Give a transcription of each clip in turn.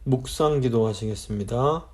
묵상 기도하시겠습니다.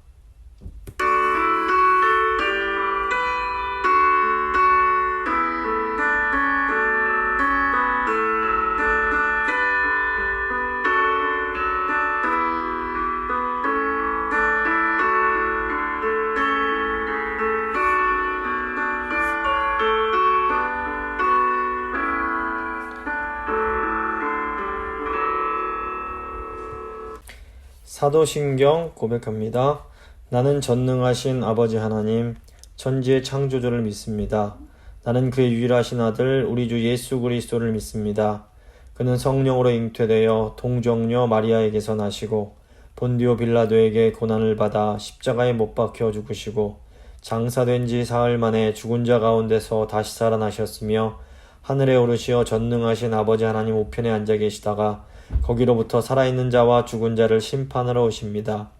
사도신경 고백합니다. 나는 전능하신 아버지 하나님, 천지의 창조주를 믿습니다. 나는 그의 유일하신 아들 우리 주 예수 그리스도를 믿습니다. 그는 성령으로 잉태되어 동정녀 마리아에게서 나시고 본디오 빌라도에게 고난을 받아 십자가에 못 박혀 죽으시고 장사된 지 사흘 만에 죽은 자 가운데서 다시 살아나셨으며 하늘에 오르시어 전능하신 아버지 하나님 우편에 앉아 계시다가 거기로부터 살아있는 자와 죽은 자를 심판하러 오십니다.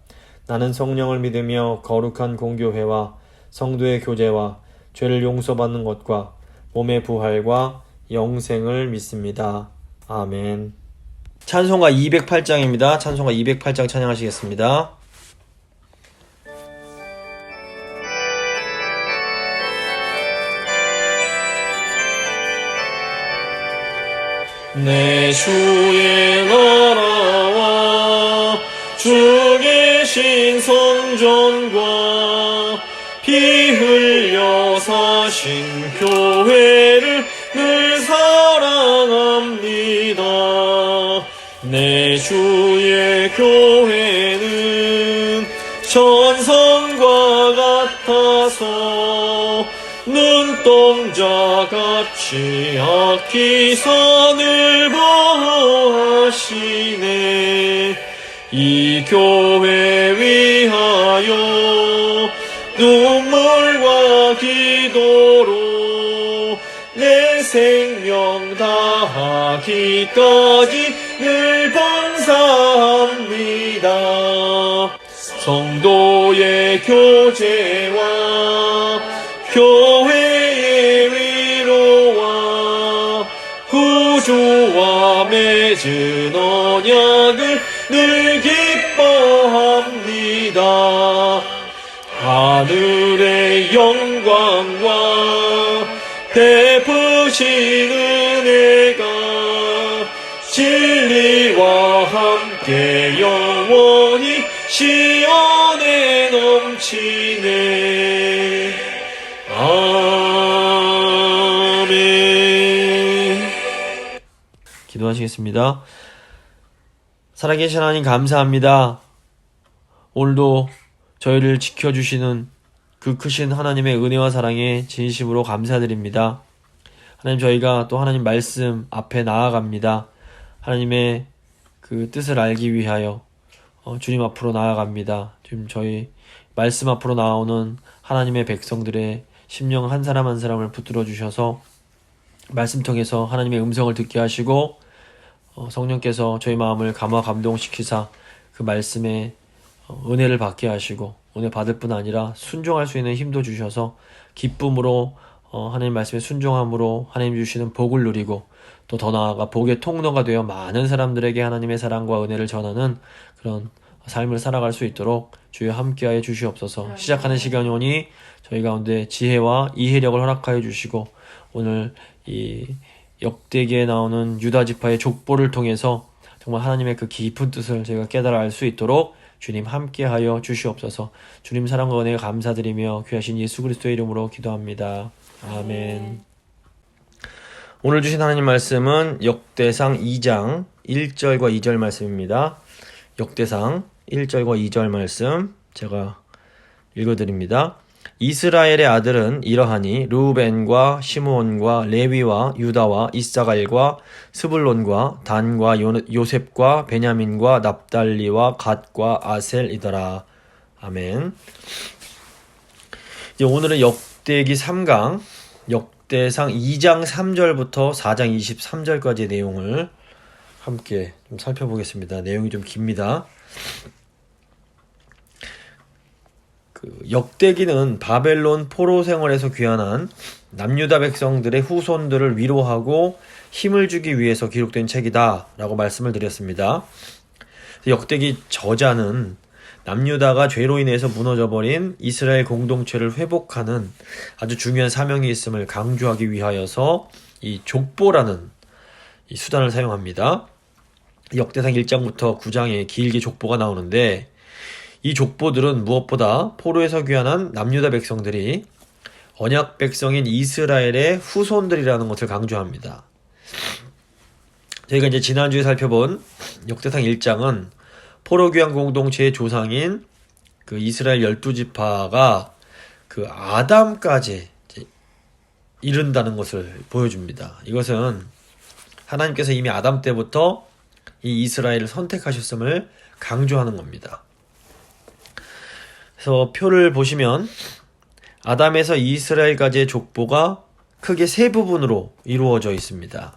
나는 성령을 믿으며 거룩한 공교회와 성도의 교제와 죄를 용서받는 것과 몸의 부활과 영생을 믿습니다. 아멘. 찬송가 208장입니다. 찬송가 208장 찬양하시겠습니다. 내 주의 나라와 주 계신 성전과 피 흘려 사신 교회를 늘 사랑합니다. 내 주의 교회는 천성과 같아서 눈동자같이 아끼사 늘 보호하시네. 이 교회 위하여 눈물과 기도로 내 생명 다하기까지 늘 봉사합니다. 성도의 교제와 교회의 위로와 구주와 맺은 언약을 늘 기뻐합니다. 하늘의 영광과 베푸신 은혜가 진리와 함께 영원히 시온에 넘치네. 아멘. 기도하시겠습니다. 살아계신 하나님 감사합니다. 오늘도 저희를 지켜주시는 그 크신 하나님의 은혜와 사랑에 진심으로 감사드립니다. 하나님, 저희가 또 하나님 말씀 앞에 나아갑니다. 하나님의 그 뜻을 알기 위하여 주님 앞으로 나아갑니다. 지금 저희 말씀 앞으로 나오는 하나님의 백성들의 심령 한 사람 한 사람을 붙들어 주셔서 말씀 통해서 하나님의 음성을 듣게 하시고 성령께서 저희 마음을 감화 감동시키사 그 말씀에 은혜를 받게 하시고 은혜 받을 뿐 아니라 순종할 수 있는 힘도 주셔서 기쁨으로 하나님 말씀에 순종함으로 하나님 주시는 복을 누리고 또 더 나아가 복의 통로가 되어 많은 사람들에게 하나님의 사랑과 은혜를 전하는 그런 삶을 살아갈 수 있도록 주여 함께하여 주시옵소서. 시작하는 시간이 오니 저희 가운데 지혜와 이해력을 허락하여 주시고 오늘 이 역대기에 나오는 유다 지파의 족보를 통해서 정말 하나님의 그 깊은 뜻을 저희가 깨달아 알 수 있도록 주님 함께하여 주시옵소서. 주님 사랑과 은혜에 감사드리며 귀하신 예수 그리스도의 이름으로 기도합니다. 아멘. 오늘 주신 하나님 말씀은 역대상 2장 1절과 2절 말씀입니다. 역대상 1절과 2절 말씀 제가 읽어드립니다. 이스라엘의 아들은 이러하니 르우벤과 시므온과 레위와 유다와 이사갈과 스불론과 단과 요셉과 베냐민과 납달리와 갓과 아셀이더라. 아멘. 이제 오늘은 역대기 3강 역대상 2장 3절부터 4장 23절까지의 내용을 함께 좀 살펴보겠습니다. 내용이 좀 깁니다. 역대기는 바벨론 포로 생활에서 귀환한 남유다 백성들의 후손들을 위로하고 힘을 주기 위해서 기록된 책이다 라고 말씀을 드렸습니다. 역대기 저자는 남유다가 죄로 인해서 무너져버린 이스라엘 공동체를 회복하는 아주 중요한 사명이 있음을 강조하기 위하여서 이 족보라는 이 수단을 사용합니다. 역대상 1장부터 9장에 길게 족보가 나오는데 이 족보들은 무엇보다 포로에서 귀환한 남유다 백성들이 언약 백성인 이스라엘의 후손들이라는 것을 강조합니다. 저희가 이제 지난주에 살펴본 역대상 1장은 포로 귀환 공동체의 조상인 그 이스라엘 12지파가 그 아담까지 이른다는 것을 보여줍니다. 이것은 하나님께서 이미 아담 때부터 이 이스라엘을 선택하셨음을 강조하는 겁니다. 그래서 표를 보시면 아담에서 이스라엘까지의 족보가 크게 세 부분으로 이루어져 있습니다.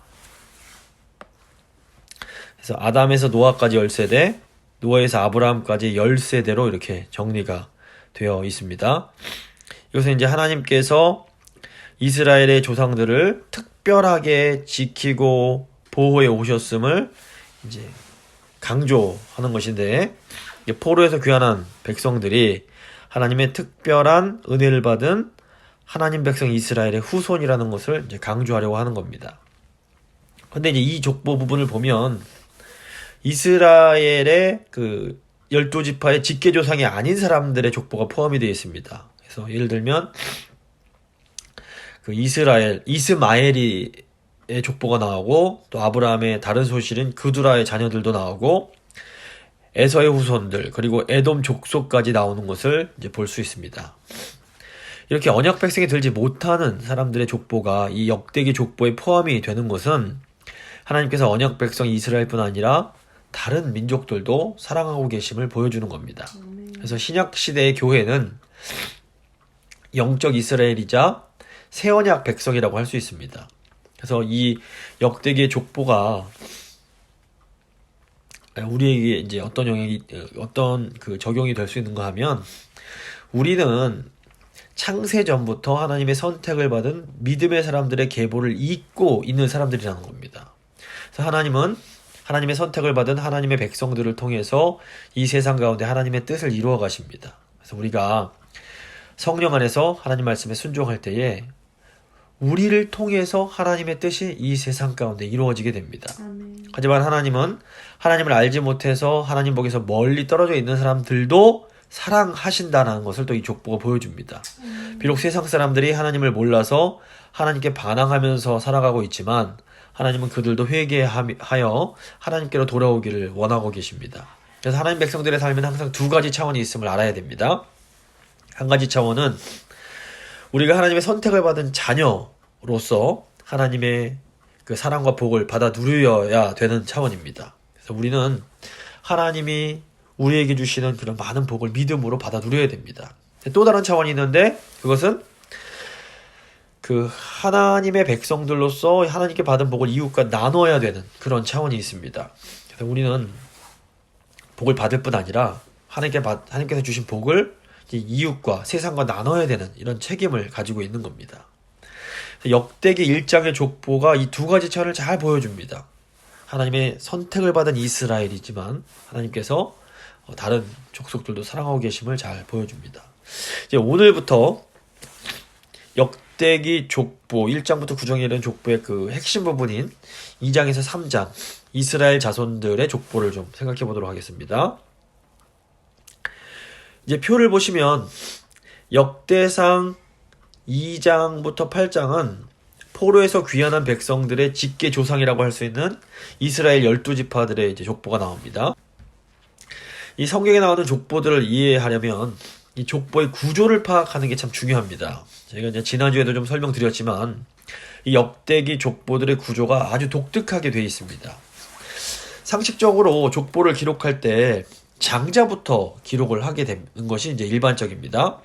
그래서 아담에서 노아까지 10세대, 노아에서 아브라함까지 10세대로 이렇게 정리가 되어 있습니다. 이것은 이제 하나님께서 이스라엘의 조상들을 특별하게 지키고 보호해 오셨음을 이제 강조하는 것인데, 포로에서 귀환한 백성들이 하나님의 특별한 은혜를 받은 하나님 백성 이스라엘의 후손이라는 것을 이제 강조하려고 하는 겁니다. 근데 이제 이 족보 부분을 보면 이스라엘의 그 12지파의 직계조상이 아닌 사람들의 족보가 포함이 되어 있습니다. 그래서 예를 들면 그 이스마엘의 족보가 나오고, 또 아브라함의 다른 소실인 그두라의 자녀들도 나오고, 에서의 후손들, 그리고 에돔 족속까지 나오는 것을 이제 볼 수 있습니다. 이렇게 언약 백성이 들지 못하는 사람들의 족보가 이 역대기 족보에 포함이 되는 것은 하나님께서 언약 백성 이스라엘뿐 아니라 다른 민족들도 사랑하고 계심을 보여주는 겁니다. 그래서 신약 시대의 교회는 영적 이스라엘이자 새 언약 백성이라고 할 수 있습니다. 그래서 이 역대기의 족보가 우리에게 이제 어떤 그 적용이 될 수 있는가 하면, 우리는 창세 전부터 하나님의 선택을 받은 믿음의 사람들의 계보를 잇고 있는 사람들이라는 겁니다. 그래서 하나님은 하나님의 선택을 받은 하나님의 백성들을 통해서 이 세상 가운데 하나님의 뜻을 이루어 가십니다. 그래서 우리가 성령 안에서 하나님 말씀에 순종할 때에 우리를 통해서 하나님의 뜻이 이 세상 가운데 이루어지게 됩니다. 아멘. 하지만 하나님은 하나님을 알지 못해서 하나님 보기에서 멀리 떨어져 있는 사람들도 사랑하신다는 것을 또 이 족보가 보여줍니다. 비록 세상 사람들이 하나님을 몰라서 하나님께 반항하면서 살아가고 있지만 하나님은 그들도 회개하여 하나님께로 돌아오기를 원하고 계십니다. 그래서 하나님 백성들의 삶에는 항상 두 가지 차원이 있음을 알아야 됩니다. 한 가지 차원은 우리가 하나님의 선택을 받은 자녀로서 하나님의 그 사랑과 복을 받아 누려야 되는 차원입니다. 그래서 우리는 하나님이 우리에게 주시는 그런 많은 복을 믿음으로 받아 누려야 됩니다. 또 다른 차원이 있는데, 그것은 그 하나님의 백성들로서 하나님께 받은 복을 이웃과 나눠야 되는 그런 차원이 있습니다. 그래서 우리는 복을 받을 뿐 아니라 하나님께서 주신 복을 이웃과 세상과 나눠야 되는 이런 책임을 가지고 있는 겁니다. 역대기 1장의 족보가 이 두 가지 차원을 잘 보여줍니다. 하나님의 선택을 받은 이스라엘이지만 하나님께서 다른 족속들도 사랑하고 계심을 잘 보여줍니다. 이제 오늘부터 역대기 족보 1장부터 9장에 이르는 족보의 그 핵심 부분인 2장에서 3장 이스라엘 자손들의 족보를 좀 생각해 보도록 하겠습니다. 이제 표를 보시면 역대상 2장부터 8장은 포로에서 귀환한 백성들의 직계 조상이라고 할 수 있는 이스라엘 12지파들의 이제 족보가 나옵니다. 이 성경에 나오는 족보들을 이해하려면 이 족보의 구조를 파악하는 게 참 중요합니다. 제가 이제 지난주에도 좀 설명드렸지만 이 역대기 족보들의 구조가 아주 독특하게 되어 있습니다. 상식적으로 족보를 기록할 때 장자부터 기록을 하게 되는 것이 이제 일반적입니다.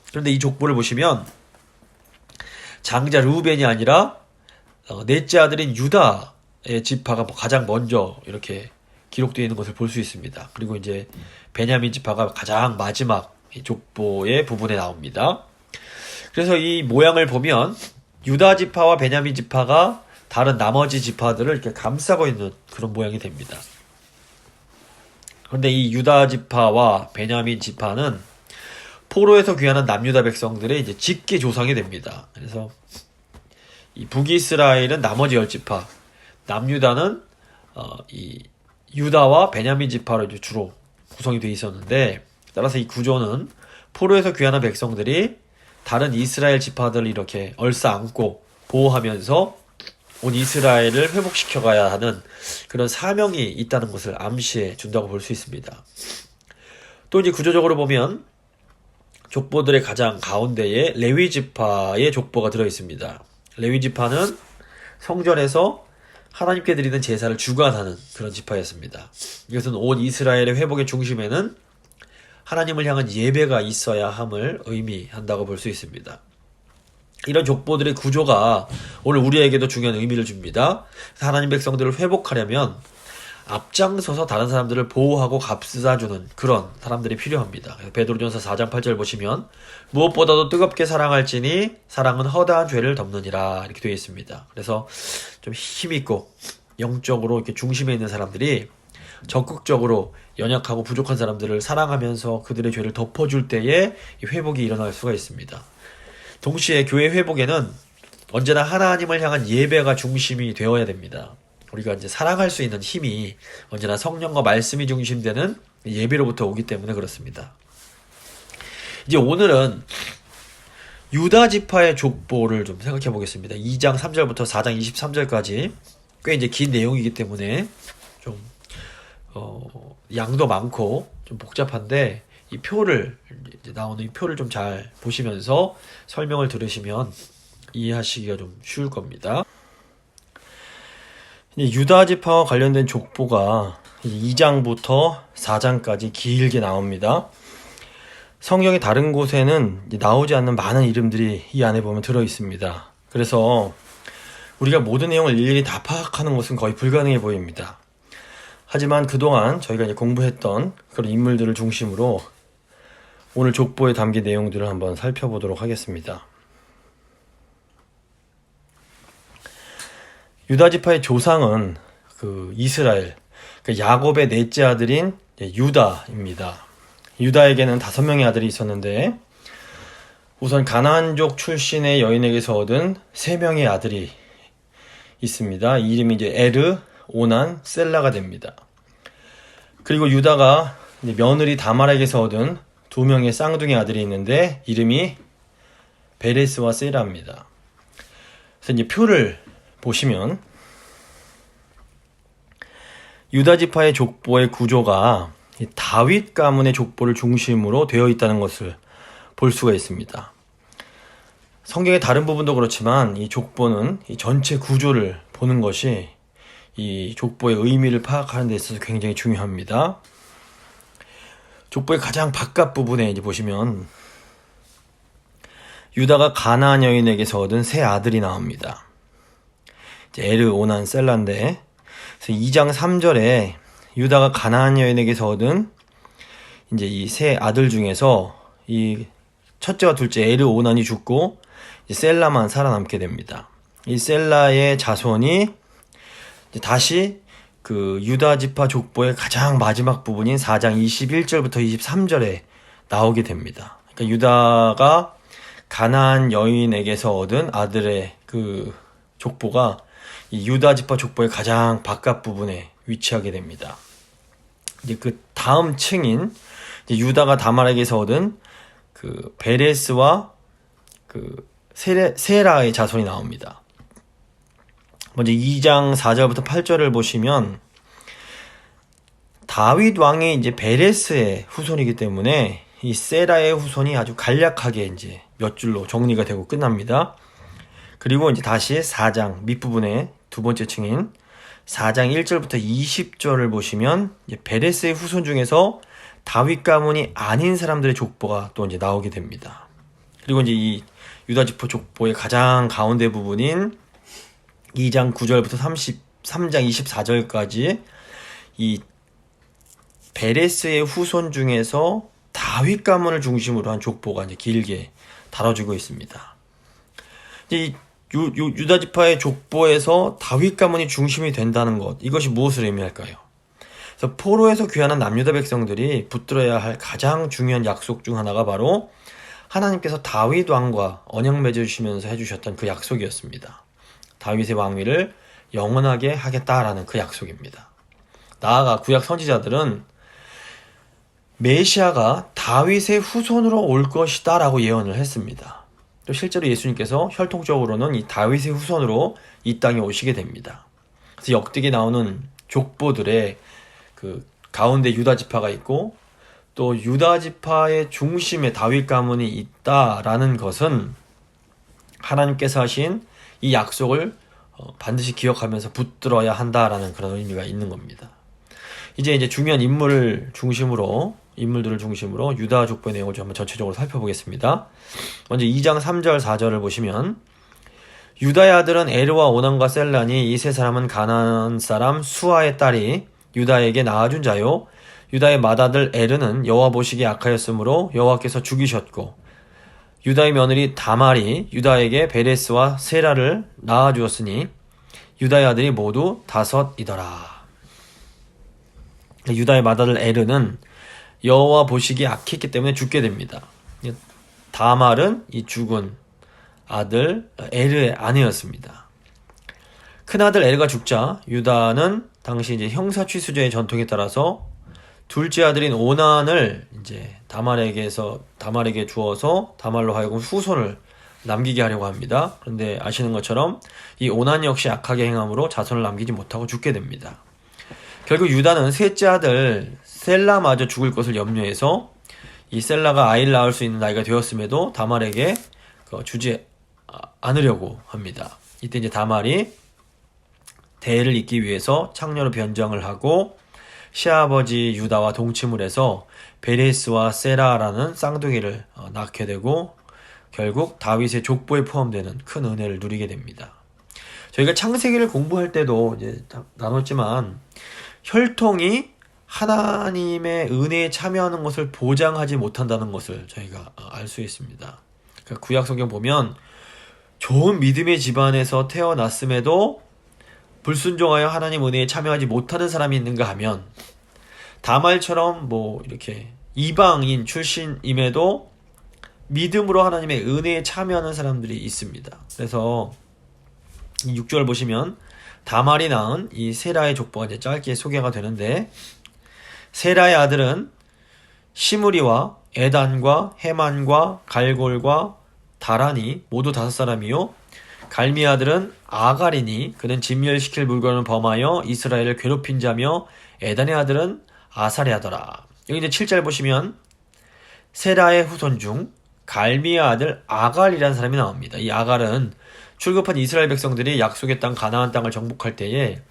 그런데 이 족보를 보시면 장자 르우벤이 아니라 넷째 아들인 유다의 지파가 가장 먼저 이렇게 기록되어 있는 것을 볼 수 있습니다. 그리고 이제 베냐민 지파가 가장 마지막 족보의 부분에 나옵니다. 그래서 이 모양을 보면 유다 지파와 베냐민 지파가 다른 나머지 지파들을 이렇게 감싸고 있는 그런 모양이 됩니다. 그런데 이 유다 지파와 베냐민 지파는 포로에서 귀환한 남유다 백성들의 이제 직계 조상이 됩니다. 그래서 이 북이스라엘은 나머지 10지파, 남유다는 이 유다와 베냐민 지파로 이제 주로 구성이 되어 있었는데, 따라서 이 구조는 포로에서 귀환한 백성들이 다른 이스라엘 지파들을 이렇게 얼싸안고 보호하면서 온 이스라엘을 회복시켜가야 하는 그런 사명이 있다는 것을 암시해 준다고 볼 수 있습니다. 또 이제 구조적으로 보면 족보들의 가장 가운데에 레위 지파의 족보가 들어 있습니다. 레위 지파는 성전에서 하나님께 드리는 제사를 주관하는 그런 지파였습니다. 이것은 온 이스라엘의 회복의 중심에는 하나님을 향한 예배가 있어야 함을 의미한다고 볼 수 있습니다. 이런 족보들의 구조가 오늘 우리에게도 중요한 의미를 줍니다. 하나님 백성들을 회복하려면 앞장서서 다른 사람들을 보호하고 값싸주는 그런 사람들이 필요합니다. 베드로전서 4장 8절 보시면 무엇보다도 뜨겁게 사랑할지니 사랑은 허다한 죄를 덮느니라 이렇게 되어 있습니다. 그래서 좀 힘있고 영적으로 이렇게 중심에 있는 사람들이 적극적으로 연약하고 부족한 사람들을 사랑하면서 그들의 죄를 덮어줄 때에 회복이 일어날 수가 있습니다. 동시에 교회 회복에는 언제나 하나님을 향한 예배가 중심이 되어야 됩니다. 우리가 이제 사랑할 수 있는 힘이 언제나 성령과 말씀이 중심되는 예배로부터 오기 때문에 그렇습니다. 이제 오늘은 유다 지파의 족보를 좀 생각해 보겠습니다. 2장 3절부터 4장 23절까지 꽤 이제 긴 내용이기 때문에 좀 양도 많고 좀 복잡한데 이 표를 이제 나오는 이 표를 좀 잘 보시면서 설명을 들으시면 이해하시기가 좀 쉬울 겁니다. 유다 지파와 관련된 족보가 2장부터 4장까지 길게 나옵니다. 성경의 다른 곳에는 나오지 않는 많은 이름들이 이 안에 보면 들어 있습니다. 그래서 우리가 모든 내용을 일일이 다 파악하는 것은 거의 불가능해 보입니다. 하지만 그동안 저희가 이제 공부했던 그런 인물들을 중심으로 오늘 족보에 담긴 내용들을 한번 살펴보도록 하겠습니다. 유다 지파의 조상은 그 이스라엘, 그 야곱의 넷째 아들인 유다입니다. 유다에게는 5명의 아들이 있었는데 우선 가나안족 출신의 여인에게서 얻은 3명의 아들이 있습니다. 이 이름이 이제 에르, 오난, 셀라가 됩니다. 그리고 유다가 며느리 다말에게서 얻은 2명의 쌍둥이 아들이 있는데 이름이 베레스와 세라입니다. 그래서 이제 표를 보시면 유다 지파의 족보의 구조가 다윗 가문의 족보를 중심으로 되어 있다는 것을 볼 수가 있습니다. 성경의 다른 부분도 그렇지만 이 족보는 이 전체 구조를 보는 것이 이 족보의 의미를 파악하는 데 있어서 굉장히 중요합니다. 족보의 가장 바깥 부분에 이제 보시면 유다가 가나안 여인에게서 얻은 3 아들이 나옵니다. 에르, 오난, 셀라인데 2장 3절에 유다가 가나안 여인에게서 얻은 이제 이 3 아들 중에서 이 첫째와 둘째 에르, 오난이 죽고 셀라만 살아남게 됩니다. 이 셀라의 자손이 다시 그 유다 지파 족보의 가장 마지막 부분인 4장 21절부터 23절에 나오게 됩니다. 그러니까 유다가 가나안 여인에게서 얻은 아들의 그 족보가 이 유다 지파 족보의 가장 바깥 부분에 위치하게 됩니다. 이제 그 다음 층인 이제 유다가 다말에게서 얻은 그 베레스와 그 세라의 자손이 나옵니다. 먼저 2장 4절부터 8절을 보시면 다윗 왕이 이제 베레스의 후손이기 때문에 이 세라의 후손이 아주 간략하게 이제 몇 줄로 정리가 되고 끝납니다. 그리고 이제 다시 4장 밑부분에 두 번째 층인 4장 1절부터 20절을 보시면 이제 베레스의 후손 중에서 다윗 가문이 아닌 사람들의 족보가 또 이제 나오게 됩니다. 그리고 이제 이 유다 지파 족보의 가장 가운데 부분인 2장 9절부터 3장 24절까지 이 베레스의 후손 중에서 다윗 가문을 중심으로 한 족보가 이제 길게 다뤄지고 있습니다. 이제 유다 지파의 족보에서 다윗 가문이 중심이 된다는 것, 이것이 무엇을 의미할까요? 그래서 포로에서 귀환한 남유다 백성들이 붙들어야 할 가장 중요한 약속 중 하나가 바로 하나님께서 다윗 왕과 언약 맺어주시면서 해주셨던 그 약속이었습니다. 다윗의 왕위를 영원하게 하겠다라는 그 약속입니다. 나아가 구약 선지자들은 메시아가 다윗의 후손으로 올 것이다 라고 예언을 했습니다. 또 실제로 예수님께서 혈통적으로는 이 다윗의 후손으로 이 땅에 오시게 됩니다. 그래서 역대기에 나오는 족보들의 그 가운데 유다 지파가 있고 또 유다 지파의 중심에 다윗 가문이 있다라는 것은 하나님께서 하신 이 약속을 반드시 기억하면서 붙들어야 한다라는 그런 의미가 있는 겁니다. 이제 중요한 인물들을 중심으로 유다 족보의 내용을 좀 한번 전체적으로 살펴보겠습니다. 먼저 2장 3절 4절을 보시면 유다의 아들은 에르와 오난과 셀란이 이 세 사람은 가나안 사람 수아의 딸이 유다에게 낳아준 자요. 유다의 맏아들 에르는 여호와 보시기에 악하였으므로 여호와께서 죽이셨고 유다의 며느리 다말이 유다에게 베레스와 세라를 낳아주었으니 유다의 아들이 모두 5이더라. 유다의 맏아들 에르는 여호와 보시기에 악했기 때문에 죽게 됩니다. 다말은 이 죽은 아들 에르의 아내였습니다. 큰아들 에르가 죽자 유다는 당시 이제 형사취수제의 전통에 따라서 둘째 아들인 오난을 이제 다말에게 주어서 다말로 하여금 후손을 남기게 하려고 합니다. 그런데 아시는 것처럼 이 오난 역시 악하게 행함으로 자손을 남기지 못하고 죽게 됩니다. 결국 유다는 셋째 아들 셀라마저 죽을 것을 염려해서 이 셀라가 아이를 낳을 수 있는 나이가 되었음에도 다말에게 주지 않으려고 합니다. 이때 이제 다말이 대를 잇기 위해서 창녀로 변장을 하고 시아버지 유다와 동침을 해서 베레스와 세라라는 쌍둥이를 낳게 되고 결국 다윗의 족보에 포함되는 큰 은혜를 누리게 됩니다. 저희가 창세기를 공부할 때도 이제 나눴지만 혈통이 하나님의 은혜에 참여하는 것을 보장하지 못한다는 것을 저희가 알 수 있습니다. 그러니까 구약 성경 보면 좋은 믿음의 집안에서 태어났음에도 불순종하여 하나님 은혜에 참여하지 못하는 사람이 있는가 하면 다말처럼 이렇게 이방인 출신임에도 믿음으로 하나님의 은혜에 참여하는 사람들이 있습니다. 그래서 6절 보시면 다말이 낳은 이 세라의 족보가 이제 짧게 소개가 되는데 세라의 아들은 시므리와 에단과 헤만과 갈골과 다란이 모두 5사람이요 갈미 아들은 아갈이니 그는 진멸시킬 물건을 범하여 이스라엘을 괴롭힌 자며 에단의 아들은 아사랴더라. 여기 이제 7절 보시면 세라의 후손 중 갈미의 아들 아갈이라는 사람이 나옵니다. 이 아갈은 출급한 이스라엘 백성들이 약속의 땅 가나안 땅을 정복할 때에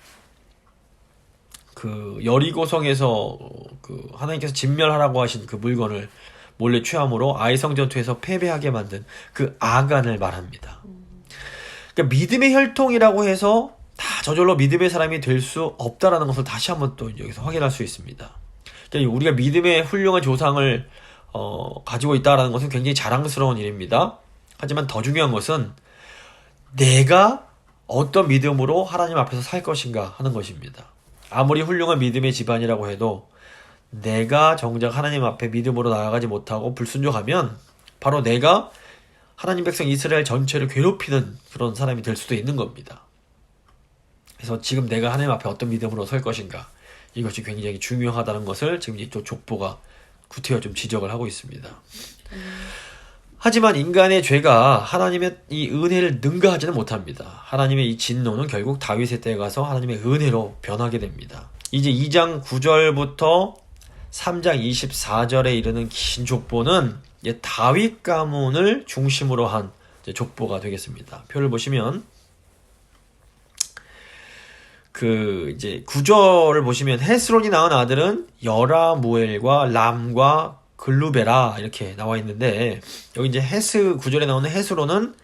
그 여리고성에서 그 하나님께서 진멸하라고 하신 그 물건을 몰래 취함으로 아이성 전투에서 패배하게 만든 그 아간을 말합니다. 그러니까 믿음의 혈통이라고 해서 다 저절로 믿음의 사람이 될 수 없다라는 것을 다시 한번 또 여기서 확인할 수 있습니다. 그러니까 우리가 믿음의 훌륭한 조상을 가지고 있다라는 것은 굉장히 자랑스러운 일입니다. 하지만 더 중요한 것은 내가 어떤 믿음으로 하나님 앞에서 살 것인가 하는 것입니다. 아무리 훌륭한 믿음의 집안이라고 해도 내가 정작 하나님 앞에 믿음으로 나아가지 못하고 불순종하면 바로 내가 하나님 백성 이스라엘 전체를 괴롭히는 그런 사람이 될 수도 있는 겁니다. 그래서 지금 내가 하나님 앞에 어떤 믿음으로 설 것인가 이것이 굉장히 중요하다는 것을 지금 이 족보가 구태여 좀 지적을 하고 있습니다. 하지만 인간의 죄가 하나님의 이 은혜를 능가하지는 못합니다. 하나님의 이 진노는 결국 다윗의 때에 가서 하나님의 은혜로 변하게 됩니다. 이제 2장 9절부터 3장 24절에 이르는 긴 족보는 다윗 가문을 중심으로 한 족보가 되겠습니다. 표를 보시면 이제 9절을 보시면 헤스론이 낳은 아들은 여라무엘과 람과 글루베라 이렇게 나와 있는데 여기 이제 9절에 나오는 헤스론은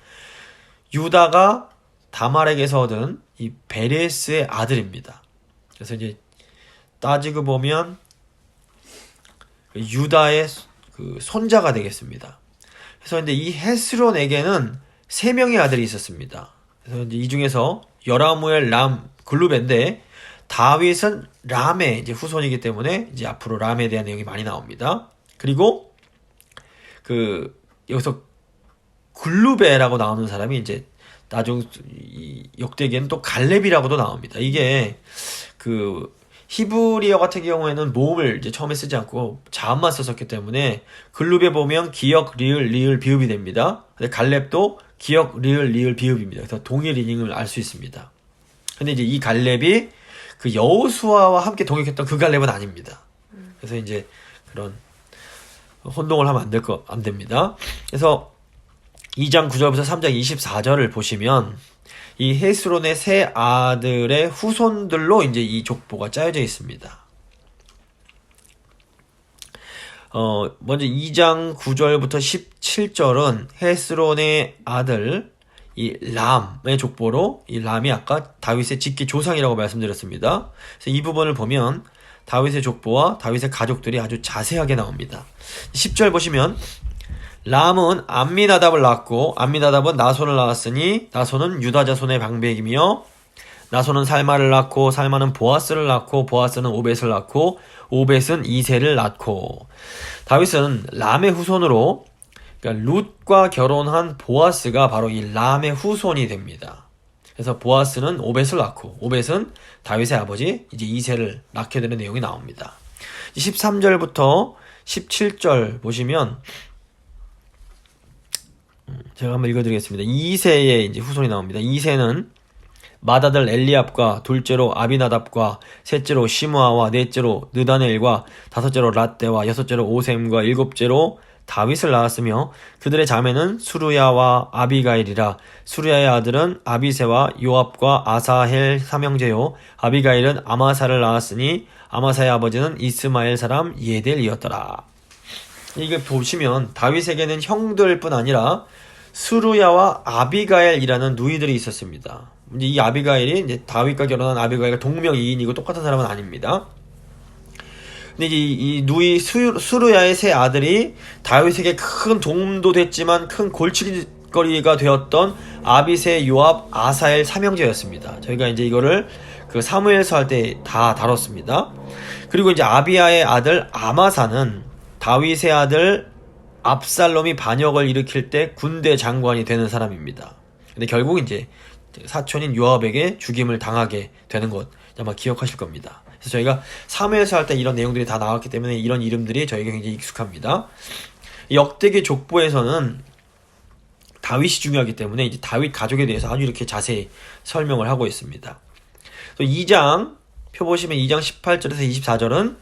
유다가 다말에게서 얻은 이 베레스의 아들입니다. 그래서 이제 따지고 보면 유다의 그 손자가 되겠습니다. 그래서 근데 이 헤스론에게는 3명의 아들이 있었습니다. 그래서 이제 이 중에서 여라무엘, 람, 글루베인데 다윗은 람의 이제 후손이기 때문에 이제 앞으로 람에 대한 내용이 많이 나옵니다. 그리고 여기서 글루베라고 나오는 사람이 이제 나중 이 역대기에는 또 갈렙이라고도 나옵니다. 이게 히브리어 같은 경우에는 모음을 이제 처음에 쓰지 않고 자음만 썼었기 때문에 글루베 보면 기역, 리을, 비읍이 됩니다. 근데 갈렙도 기역, 리을, 비읍입니다. 그래서 동일 이닝을 알 수 있습니다. 근데 이제 이 갈렙이 여호수아와 함께 동역했던 그 갈렙은 아닙니다. 그래서 이제 그런 혼동을 하면 안 됩니다. 그래서 2장 9절부터 3장 24절을 보시면 이 헤스론의 세 아들의 후손들로 이제 이 족보가 짜여져 있습니다. 먼저 2장 9절부터 17절은 헤스론의 아들 이 람의 족보로, 이 람이 아까 다윗의 직계 조상이라고 말씀드렸습니다. 그래서 이 부분을 보면 다윗의 족보와 다윗의 가족들이 아주 자세하게 나옵니다. 10절 보시면 람은 암미나답을 낳았고 암미나답은 나손을 낳았으니 나손은 유다 자손의 방백이며 나손은 살마를 낳고 살마는 보아스를 낳고 보아스는 오벳을 낳고 오벳은 이새를 낳고. 다윗은 람의 후손으로, 그러니까 룻과 결혼한 보아스가 바로 이 람의 후손이 됩니다. 그래서 보아스는 오벳을 낳고 오벳은 다윗의 아버지 이제 이새를 낳게 되는 내용이 나옵니다. 13절부터 17절 보시면 제가 한번 읽어드리겠습니다. 이새의 이제 후손이 나옵니다. 이새는 맏아들 엘리압과 둘째로 아비나답과 셋째로 시므아와 넷째로 느다넬과 다섯째로 랏대와 여섯째로 오셈과 일곱째로 다윗을 낳았으며 그들의 자매는 수루야와 아비가일이라. 수루야의 아들은 아비새와 요압과 아사헬 삼형제요 아비가일은 아마사를 낳았으니 아마사의 아버지는 이스마엘 사람 예델이었더라. 이게 보시면 다윗에게는 형들뿐 아니라 수루야와 아비가일이라는 누이들이 있었습니다. 이제 이 아비가일이 이제 다윗과 결혼한 아비가일과 동명이인이고 똑같은 사람은 아닙니다. 근데 이제 이 누이 수루야의 세 아들이 다윗에게 큰 도움도 됐지만 큰 골칫거리가 되었던 아비새, 요압, 아사엘 삼형제였습니다. 저희가 이제 이거를 사무엘서 할 때 다 다뤘습니다. 그리고 이제 아비야의 아들 아마사는 다윗의 아들 압살롬이 반역을 일으킬 때 군대 장관이 되는 사람입니다. 근데 결국 이제 사촌인 요압에게 죽임을 당하게 되는 것 아마 기억하실 겁니다. 그래서 저희가 사무엘서 할 때 이런 내용들이 다 나왔기 때문에 이런 이름들이 저에게 굉장히 익숙합니다. 역대기 족보에서는 다윗이 중요하기 때문에 이제 다윗 가족에 대해서 아주 이렇게 자세히 설명을 하고 있습니다. 2장 표 보시면 2장 18절에서 24절은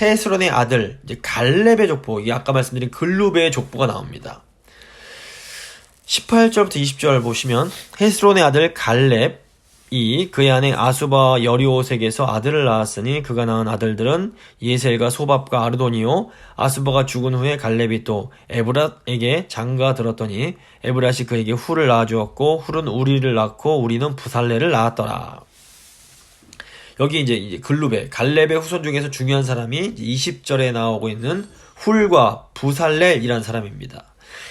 헤스론의 아들 이제 갈렙의 족보, 이게 아까 말씀드린 글루베의 족보가 나옵니다. 18절부터 20절 보시면 헤스론의 아들 갈렙이 그의 아내 아수바와 여리오색에서 아들을 낳았으니 그가 낳은 아들들은 예셀과 소밥과 아르도니요. 아수바가 죽은 후에 갈렙이 또 에브랏에게 장가 들었더니 에브랏이 그에게 훌을 낳아주었고 훌은 우리를 낳고 우리는 부살레를 낳았더라. 여기 이제 글루베, 갈렙의 후손 중에서 중요한 사람이 20절에 나오고 있는 훌과 부살렐이라는 사람입니다.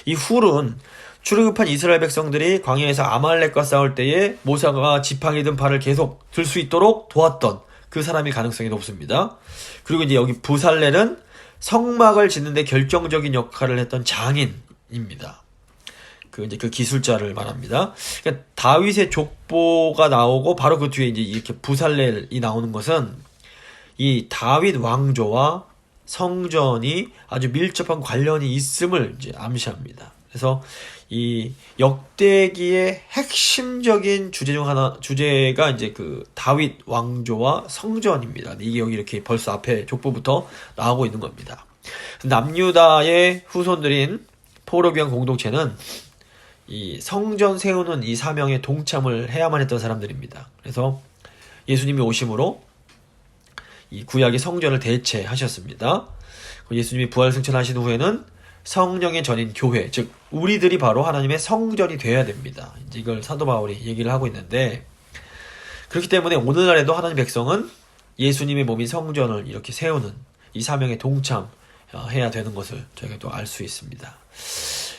이 훌은 출애굽한 이스라엘 백성들이 광야에서 아말렉과 싸울 때에 모세가 지팡이든 발을 계속 들 수 있도록 도왔던 그 사람일 가능성이 높습니다. 그리고 이제 여기 부살렐은 성막을 짓는데 결정적인 역할을 했던 장인입니다. 그 기술자를 말합니다. 그러니까 다윗의 족보가 나오고 바로 그 뒤에 이제 이렇게 부살렐이 나오는 것은 이 다윗 왕조와 성전이 아주 밀접한 관련이 있음을 이제 암시합니다. 그래서 이 역대기의 핵심적인 주제 중 주제가 이제 다윗 왕조와 성전입니다. 이게 여기 이렇게 벌써 앞에 족보부터 나오고 있는 겁니다. 남유다의 후손들인 포로기한 공동체는 이 성전 세우는 이 사명에 동참을 해야만 했던 사람들입니다. 그래서 예수님이 오심으로 이 구약의 성전을 대체하셨습니다. 예수님이 부활 승천하신 후에는 성령의 전인 교회, 즉 우리들이 바로 하나님의 성전이 되어야 됩니다. 이제 이걸 사도 바울이 얘기를 하고 있는데, 그렇기 때문에 오늘날에도 하나님 백성은 예수님의 몸인 성전을 이렇게 세우는 이 사명에 동참해야 되는 것을 저희가 또 알 수 있습니다.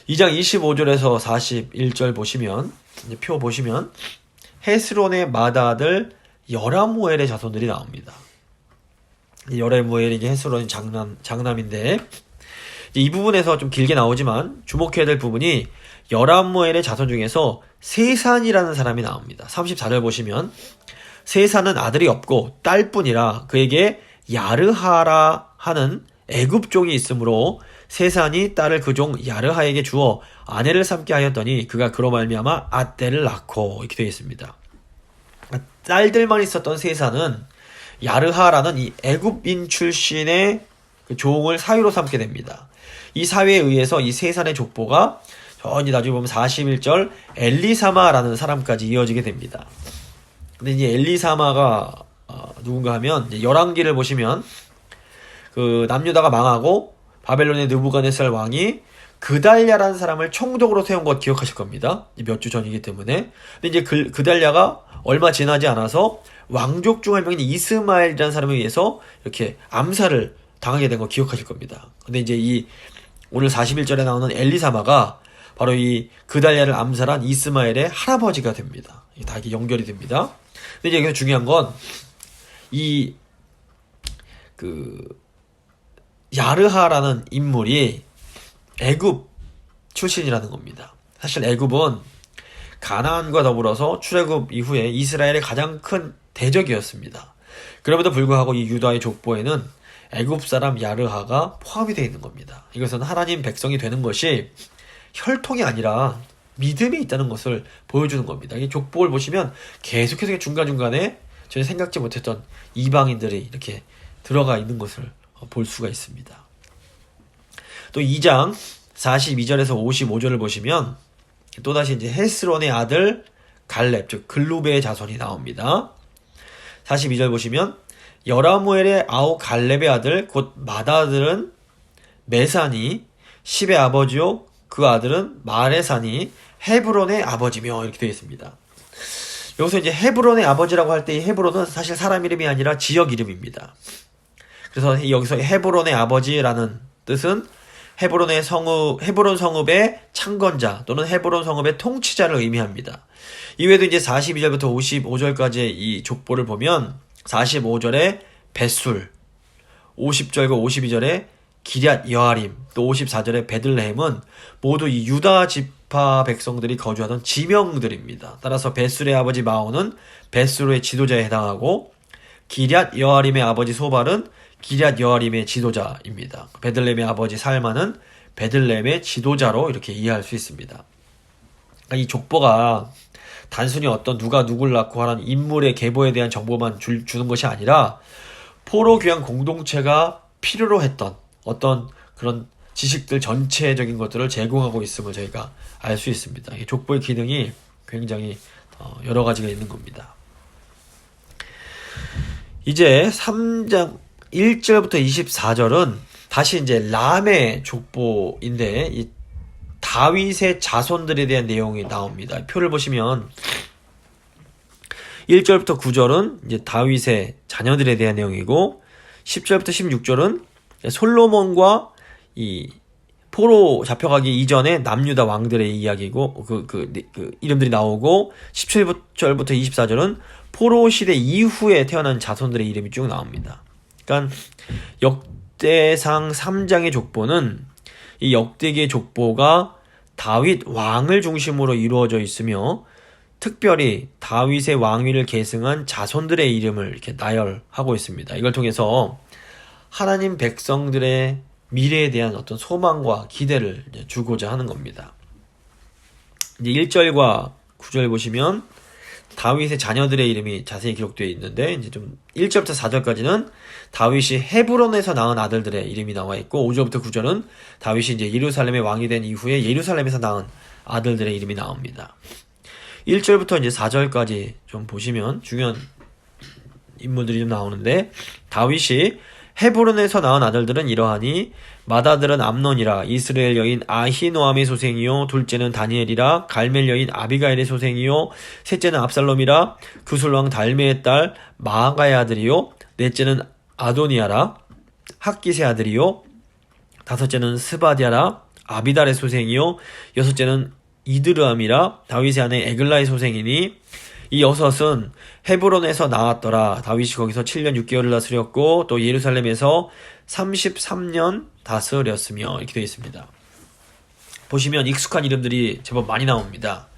2장 25절에서 41절 보시면, 이제 표 보시면 헤스론의 맏아들 여라무엘의 자손들이 나옵니다. 여라무엘이 이제 헤스론의 장남인데, 이 부분에서 좀 길게 나오지만 주목해야 될 부분이 여라무엘의 자손 중에서 세산이라는 사람이 나옵니다. 34절 보시면 세산은 아들이 없고 딸뿐이라 그에게 야르하라 하는 애굽종이 있으므로 세산이 딸을 그 종 야르하에게 주어 아내를 삼게 하였더니 그가 그로 말미암아 앗대를 낳고, 이렇게 되어 있습니다. 딸들만 있었던 세산은 야르하라는 이 애굽인 출신의 그 종을 사위로 삼게 됩니다. 이 사위에 의해서 이 세산의 족보가 저기 나중에 보면 41절 엘리사마라는 사람까지 이어지게 됩니다. 근데 이제 엘리사마가 누군가 하면 이제 열왕기를 보시면 그 남유다가 망하고 바벨론의 느부갓네살 왕이 그달랴라는 사람을 총독으로 세운 것 기억하실 겁니다. 몇 주 전이기 때문에. 근데 이제 그달랴가 얼마 지나지 않아서 왕족 중 한 명인 이스마엘이라는 사람에 의해서 이렇게 암살을 당하게 된 거 기억하실 겁니다. 근데 이제 이 오늘 41절에 나오는 엘리사마가 바로 이 그달랴를 암살한 이스마엘의 할아버지가 됩니다. 이게 다 이게 연결이 됩니다. 근데 이제 여기서 중요한 건 이 야르하라는 인물이 애굽 출신이라는 겁니다. 사실 애굽은 가나안과 더불어서 출애굽 이후에 이스라엘의 가장 큰 대적이었습니다. 그럼에도 불구하고 이 유다의 족보에는 애굽 사람 야르하가 포함이 되어 있는 겁니다. 이것은 하나님 백성이 되는 것이 혈통이 아니라 믿음이 있다는 것을 보여주는 겁니다. 이 족보를 보시면 계속해서 중간중간에 전혀 생각지 못했던 이방인들이 이렇게 들어가 있는 것을 볼 수가 있습니다. 또 2장 42절에서 55절을 보시면 또다시 이제 헤스론의 아들 갈렙, 즉 글루베의 자손이 나옵니다. 42절 보시면 여라무엘의 아우 갈렙의 아들 곧 맏아들은 메산이 10의 아버지요 그 아들은 마레산이 헤브론의 아버지며, 이렇게 되어 있습니다. 여기서 이제 헤브론의 아버지라고 할 때 이 헤브론은 사실 사람 이름이 아니라 지역 이름입니다. 그래서 여기서 헤브론의 아버지라는 뜻은 헤브론 성읍의 창건자 또는 헤브론 성읍의 통치자를 의미합니다. 이외에도 이제 42절부터 55절까지의 이 족보를 보면 45절에 벳술, 50절과 52절에 기럇 여아림, 또 54절에 베들레헴은 모두 이 유다 지파 백성들이 거주하던 지명들입니다. 따라서 벳술의 아버지 마온은 벳술의 지도자에 해당하고 기럇 여아림의 아버지 소발은 기럇 여아림의 지도자입니다. 베들레헴의 아버지 살마는 베들레헴의 지도자로 이렇게 이해할 수 있습니다. 그러니까 이 족보가 단순히 어떤 누가 누굴 낳고 하는 인물의 계보에 대한 정보만 주는 것이 아니라 포로 귀환 공동체가 필요로 했던 어떤 그런 지식들 전체적인 것들을 제공하고 있음을 저희가 알 수 있습니다. 이 족보의 기능이 굉장히 여러 가지가 있는 겁니다. 이제 3장 1절부터 24절은 다시 이제 람의 족보인데 이 다윗의 자손들에 대한 내용이 나옵니다. 표를 보시면 1절부터 9절은 이제 다윗의 자녀들에 대한 내용이고 10절부터 16절은 솔로몬과 이 포로 잡혀가기 이전에 남유다 왕들의 이야기고 그 이름들이 나오고 17절부터 24절은 포로 시대 이후에 태어난 자손들의 이름이 쭉 나옵니다. 그러니까 역대상 3장의 족보는 이 역대기의 족보가 다윗 왕을 중심으로 이루어져 있으며 특별히 다윗의 왕위를 계승한 자손들의 이름을 이렇게 나열하고 있습니다. 이걸 통해서 하나님 백성들의 미래에 대한 어떤 소망과 기대를 주고자 하는 겁니다. 이제 1절과 9절 보시면 다윗의 자녀들의 이름이 자세히 기록되어 있는데 이제 좀 1절부터 4절까지는 다윗이 헤브론에서 낳은 아들들의 이름이 나와 있고 5절부터 9절은 다윗이 이제 예루살렘의 왕이 된 이후에 예루살렘에서 낳은 아들들의 이름이 나옵니다. 1절부터 이제 4절까지 좀 보시면 중요한 인물들이 좀 나오는데 다윗이 헤브론에서 낳은 아들들은 이러하니 맏아들은 암논이라 이스라엘 여인 아히노암의 소생이요 둘째는 다니엘이라 갈멜 여인 아비가일의 소생이요 셋째는 압살롬이라 구술왕 달메의 딸 마아가의 아들이요 넷째는 아도니아라 학기스의 아들이요 다섯째는 스바디아라 아비달의 소생이요 여섯째는 이드르암이라 다윗의 아내 에글라의 소생이니 이 여섯은 헤브론에서 나왔더라. 다윗이 거기서 7년 6개월을 다스렸고 또 예루살렘에서 33년 다스렸으며 이렇게 되어 있습니다. 보시면 익숙한 이름들이 제법 많이 나옵니다.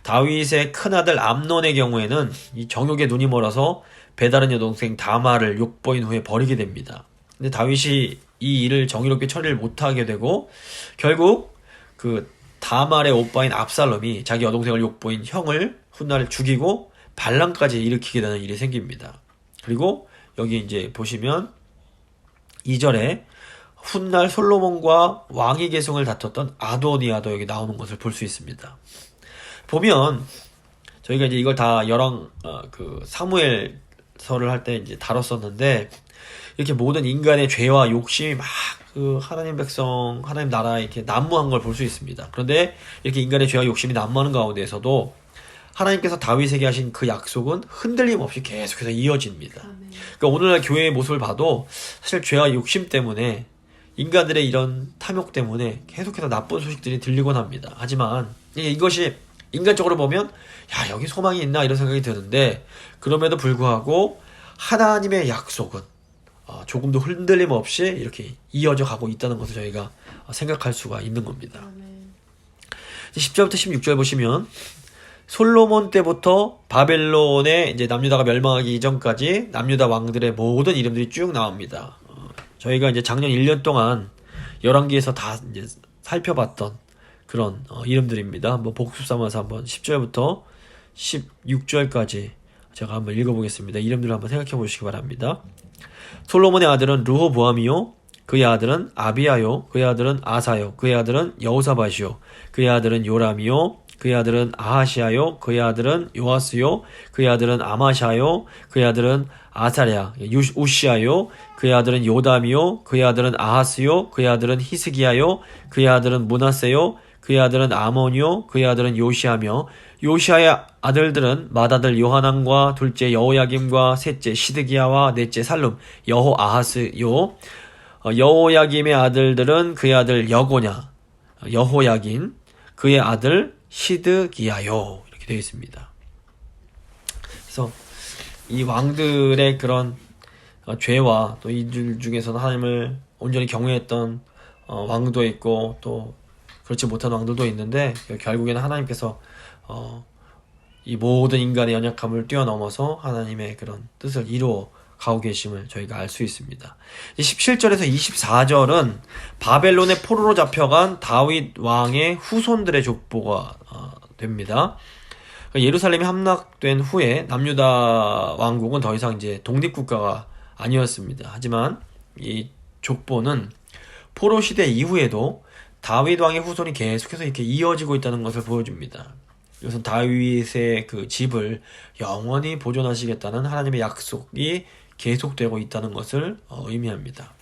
다윗의 큰아들 암논의 경우에는 이 정욕에 눈이 멀어서 배다른 여동생 다마를 욕보인 후에 버리게 됩니다. 근데 다윗이 이 일을 정의롭게 처리를 못하게 되고 결국 그 다말의 오빠인 압살롬이 자기 여동생을 욕보인 형을 훗날 죽이고 반란까지 일으키게 되는 일이 생깁니다. 그리고 여기 이제 보시면 2절에 훗날 솔로몬과 왕위 계승을 다퉜던 아도니아도 여기 나오는 것을 볼 수 있습니다. 보면 저희가 이제 이걸 다 사무엘서를 할 때 이제 다뤘었는데 이렇게 모든 인간의 죄와 욕심이 막 하나님 백성, 하나님 나라에 이렇게 난무한 걸 볼 수 있습니다. 그런데 이렇게 인간의 죄와 욕심이 난무하는 가운데에서도 하나님께서 다윗에게 하신 그 약속은 흔들림 없이 계속해서 이어집니다. 그러니까 오늘날 교회의 모습을 봐도 사실 죄와 욕심 때문에 인간들의 이런 탐욕 때문에 계속해서 나쁜 소식들이 들리곤 합니다. 하지만 이것이 인간적으로 보면 야 여기 소망이 있나 이런 생각이 드는데 그럼에도 불구하고 하나님의 약속은 조금도 흔들림 없이 이렇게 이어져 가고 있다는 것을 저희가 생각할 수가 있는 겁니다. 10절부터 16절 보시면 솔로몬 때부터 바벨론의 이제 남유다가 멸망하기 이전까지 남유다 왕들의 모든 이름들이 쭉 나옵니다. 저희가 이제 작년 1년 동안 열왕기에서 다 이제 살펴봤던 그런 이름들입니다. 한번 복습 삼아서 한번 10절부터 16절까지 제가 한번 읽어보겠습니다. 이름들을 한번 생각해 보시기 바랍니다. 솔로몬의 아들은 르호보암이요 그의 아들은 아비야요 그의 아들은 아사요 그의 아들은 여호사밧이요 그의 아들은 요람이요 그의 아들은 아하시아요 그의 아들은 요아스요 그의 아들은 아마샤요 그의 아들은 아사랴 우시아요 그의 아들은 요담이요 그의 아들은 아하스요 그의 아들은 히스기야요 그의 아들은 므낫세요 그의 아들은 아몬이요 그의 아들은 요시아며 요시아의 아들들은 맏아들 요하난과 둘째 여호야김과 셋째 시드기야와 넷째 살룸 여호아하스요 여호야김의 아들들은 그의 아들 여고냐 여호야긴 그의 아들 시드기야요 이렇게 되어 있습니다. 그래서 이 왕들의 그런 죄와 또 이들 중에서는 하나님을 온전히 경외했던 왕도 있고 또 그렇지 못한 왕들도 있는데 결국에는 하나님께서 이 모든 인간의 연약함을 뛰어넘어서 하나님의 그런 뜻을 이루어 가고 계심을 저희가 알 수 있습니다. 17절에서 24절은 바벨론의 포로로 잡혀간 다윗 왕의 후손들의 족보가 됩니다. 예루살렘이 함락된 후에 남유다 왕국은 더 이상 이제 독립국가가 아니었습니다. 하지만 이 족보는 포로 시대 이후에도 다윗 왕의 후손이 계속해서 이렇게 이어지고 있다는 것을 보여줍니다. 이것은 다윗의 그 집을 영원히 보존하시겠다는 하나님의 약속이 계속되고 있다는 것을 의미합니다.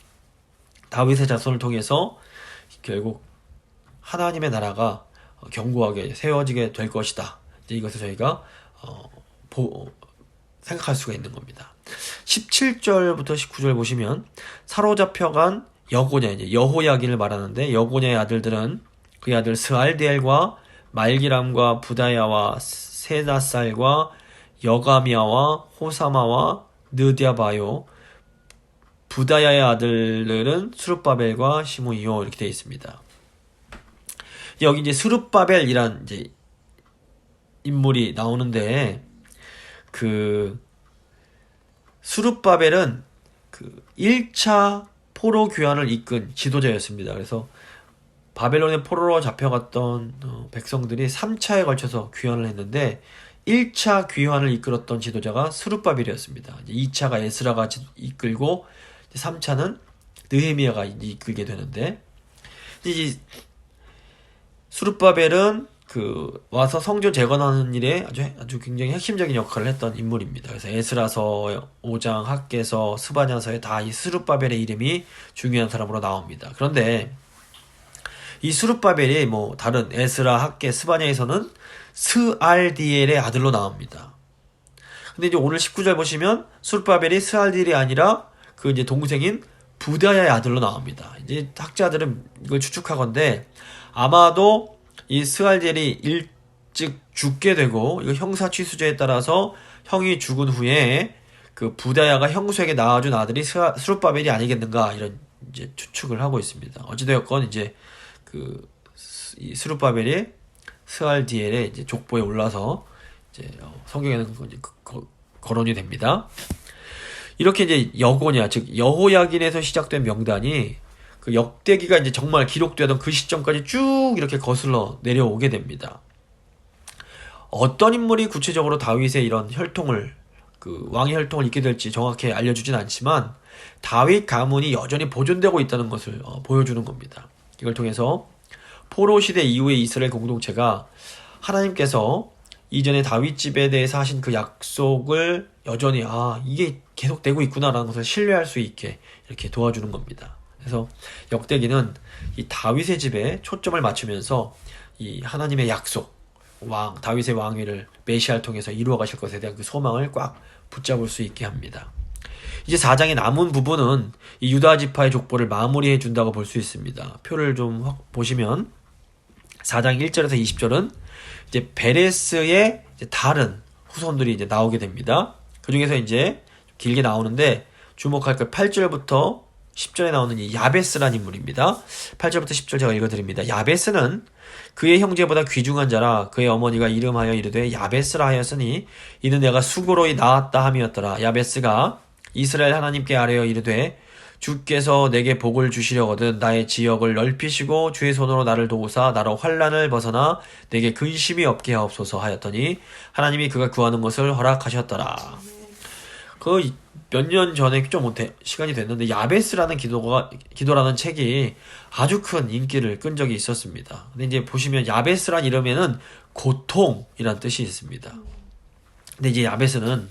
다윗의 자손을 통해서 결국 하나님의 나라가 견고하게 세워지게 될 것이다. 이것을 저희가 생각할 수가 있는 겁니다. 17절부터 19절 보시면 사로잡혀간 여고냐, 이제 여호야긴을 말하는데 여고냐의 아들들은 그의 아들 스알디엘과 말기람과 부다야와 세나살과 여가미아와 호사마와 느디아바요 부다야의 아들들은 스룹바벨과 시므이요 이렇게 되어 있습니다. 여기 이제 스룹바벨이란 이제 인물이 나오는데 그 스룹바벨은 그 1차 포로 귀환을 이끈 지도자였습니다. 그래서 바벨론의 포로로 잡혀갔던 백성들이 3차에 걸쳐서 귀환을 했는데 1차 귀환을 이끌었던 지도자가 스룹바벨이었습니다. 2차가 에스라가 이끌고 3차는 느헤미야가 이끌게 되는데 이 스룹바벨은 그 와서 성전 재건하는 일에 아주 굉장히 핵심적인 역할을 했던 인물입니다. 그래서 에스라서, 5장, 학개서, 스바냐서에 다 이 스룹바벨의 이름이 중요한 사람으로 나옵니다. 그런데 이 스룹바벨이 뭐 다른 에스라, 학개, 스바냐에서는 스알디엘의 아들로 나옵니다. 근데 이제 오늘 19절 보시면 스룹바벨이 스알디엘이 아니라 그 이제 동생인 부다야의 아들로 나옵니다. 이제 학자들은 이걸 추측하건대 아마도 이 스알디엘이 즉 죽게 되고, 이거 형사취수죄에 따라서 형이 죽은 후에 그 부다야가 형수에게 낳아준 아들이 스룹바벨이 아니겠는가, 이런 이제 추측을 하고 있습니다. 어찌되었건 이제 이 스룹바벨이 스알디엘의 이제 족보에 올라서 이제 성경에는 이제 거론이 됩니다. 이렇게 이제 여고냐, 즉 여호야긴에서 시작된 명단이 그 역대기가 이제 정말 기록되던 그 시점까지 쭉 이렇게 거슬러 내려오게 됩니다. 어떤 인물이 구체적으로 다윗의 이런 혈통을, 그 왕의 혈통을 잇게 될지 정확히 알려주진 않지만 다윗 가문이 여전히 보존되고 있다는 것을 보여주는 겁니다. 이걸 통해서 포로 시대 이후의 이스라엘 공동체가 하나님께서 이전에 다윗 집에 대해서 하신 그 약속을 여전히 이게 계속되고 있구나라는 것을 신뢰할 수 있게 이렇게 도와주는 겁니다. 그래서 역대기는 이 다윗의 집에 초점을 맞추면서 이 하나님의 약속, 다윗의 왕위를 메시아를 통해서 이루어 가실 것에 대한 그 소망을 꽉 붙잡을 수 있게 합니다. 이제 4장의 남은 부분은 이 유다 지파의 족보를 마무리해 준다고 볼 수 있습니다. 표를 좀 보시면 4장 1절에서 20절은 이제 베레스의 이제 다른 후손들이 이제 나오게 됩니다. 그 중에서 이제 길게 나오는데 주목할 것 8절부터 10절에 나오는 이 야베스라는 인물입니다. 8절부터 10절 제가 읽어드립니다. 야베스는 그의 형제보다 귀중한 자라. 그의 어머니가 이름하여 이르되 야베스라 하였으니 이는 내가 수고로이 낳았다 함이었더라. 야베스가 이스라엘 하나님께 아뢰어 이르되 주께서 내게 복을 주시려거든 나의 지역을 넓히시고 주의 손으로 나를 도우사 나로 환난을 벗어나 내게 근심이 없게 하옵소서 하였더니 하나님이 그가 구하는 것을 허락하셨더라. 그 몇 년 전에 좀 시간이 됐는데 야베스라는 기도라는 책이 아주 큰 인기를 끈 적이 있었습니다. 근데 이제 보시면 야베스란 이름에는 고통이란 뜻이 있습니다. 근데 이제 야베스는